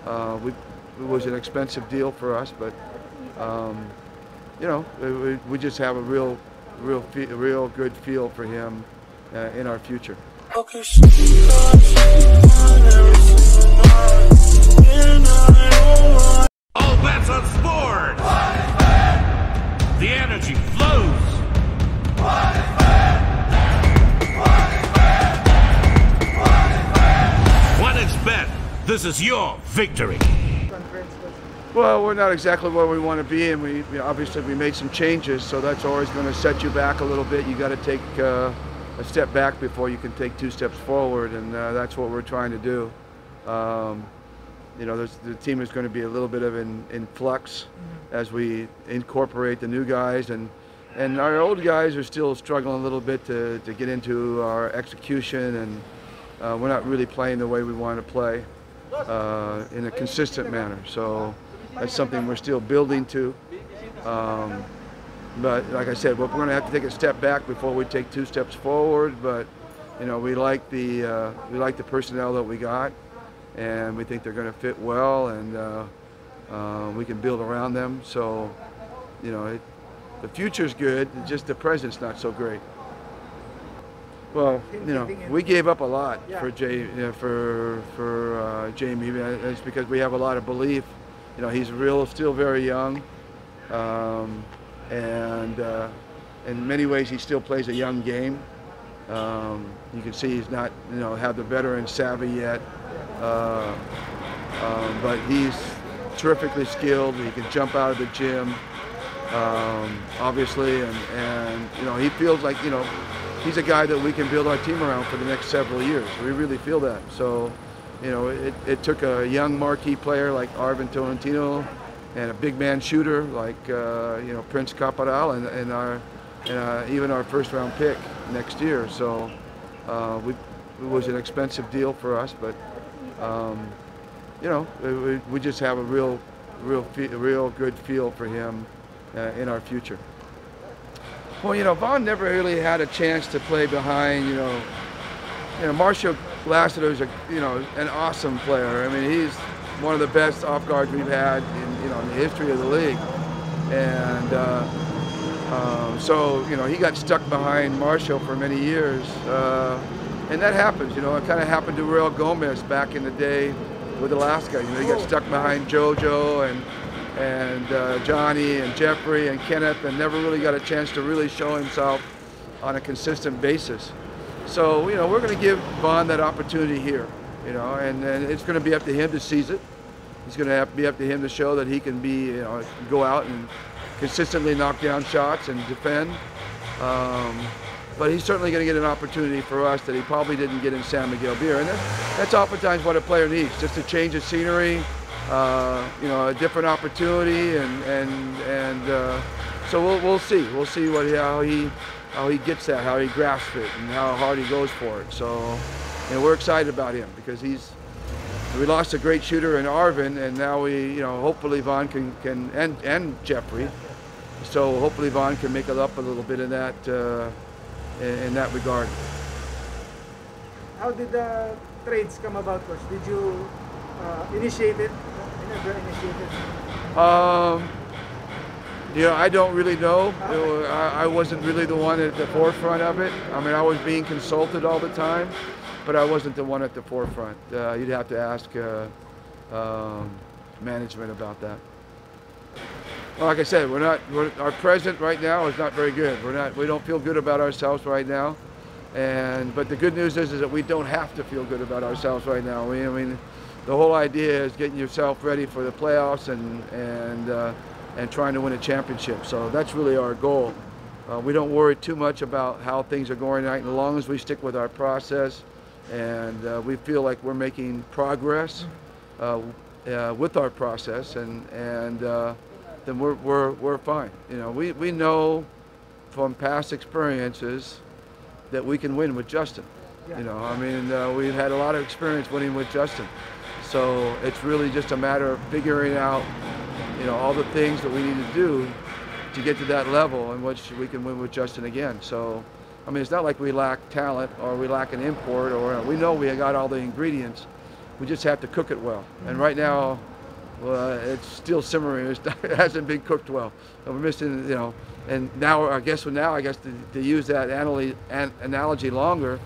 It was an expensive deal for us, but you know, we just have a real good feel for him in our future. All bets on sport. The energy flows. One is bet. This is your victory. Well, we're not exactly where we want to be, and we obviously made some changes, so that's always going to set you back a little bit. You got to take a step back before you can take 2 steps forward, and that's what we're trying to do. You know, the team is going to be a little bit of in flux as we incorporate the new guys, and our old guys are still struggling a little bit to get into our execution, and we're not really playing the way we want to play in a consistent manner. So that's something we're still building to. But like I said, we're going to have to take a step back before we take 2 steps forward. But you know, we like the personnel that we got, and we think they're going to fit well, and we can build around them. So you know, the future's good. Just the present's not so great. Well, you know, we gave up a lot for Jamie. It's because we have a lot of belief. You know, he's still very young, and in many ways he still plays a young game. You can see he's not, you know, have the veteran savvy yet, but he's terrifically skilled. He can jump out of the gym, obviously, and you know, he feels like, you know, he's a guy that we can build our team around for the next several years. We really feel that. So, you know, it took a young marquee player like Arvin Tolentino and a big man shooter like you know, Prince Caparal and even our first-round pick next year. So it was an expensive deal for us, but you know, we just have a real good feel for him in our future. Well, you know, Vaughn never really had a chance to play behind, you know, Marshall Lassiter is an awesome player. I mean, he's one of the best off guards we've had in the history of the league, and so you know, he got stuck behind Marshall for many years, and that happens. You know, it kind of happened to Real Gomez back in the day with Alaska. You know, he got stuck behind JoJo and Johnny and Jeffrey and Kenneth, and never really got a chance to really show himself on a consistent basis. So, you know, we're going to give Vaughn that opportunity here, you know, and it's going to be up to him to seize it. It's going to have to be up to him to show that he can be, you know, go out and consistently knock down shots and defend. But he's certainly going to get an opportunity for us that he probably didn't get in San Miguel Beer, and that's oftentimes what a player needs, just to change the scenery. You know, a different opportunity, and so we'll see. We'll see how he gets that, how he grasps it, and how hard he goes for it. So, you know, we're excited about him because we lost a great shooter in Arvin, and now hopefully Vaughn can and Jeffrey. So hopefully Vaughn can make it up a little bit in that regard. How did the trades come about, Coach? Did you initiate it? Never initiated. You know, I don't really know. I wasn't really the one at the forefront of it. I mean, I was being consulted all the time, but I wasn't the one at the forefront. You'd have to ask management about that. Well, like I said, our present right now is not very good. We don't feel good about ourselves right now, but the good news is that we don't have to feel good about ourselves right now. I mean, the whole idea is getting yourself ready for the playoffs and trying to win a championship. So that's really our goal. We don't worry too much about how things are going right, as long as we stick with our process, and we feel like we're making progress with our process, and then we're fine. You know, we know from past experiences that we can win with Justin. You know, I mean, we've had a lot of experience winning with Justin. So it's really just a matter of figuring out, you know, all the things that we need to do to get to that level in which we can win with Justin again. So, I mean, it's not like we lack talent or we lack an import, or we know we got all the ingredients. We just have to cook it well. And right now, it's still simmering. It hasn't been cooked well. So we're missing, you know. And now, I guess to use that analogy longer,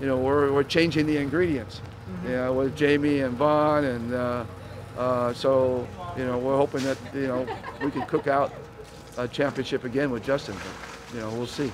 you know, we're changing the ingredients. You know, with Jamie and Vaughn, and so, you know, we're hoping that, you know, we can cook out a championship again with Justin. But, you know, we'll see.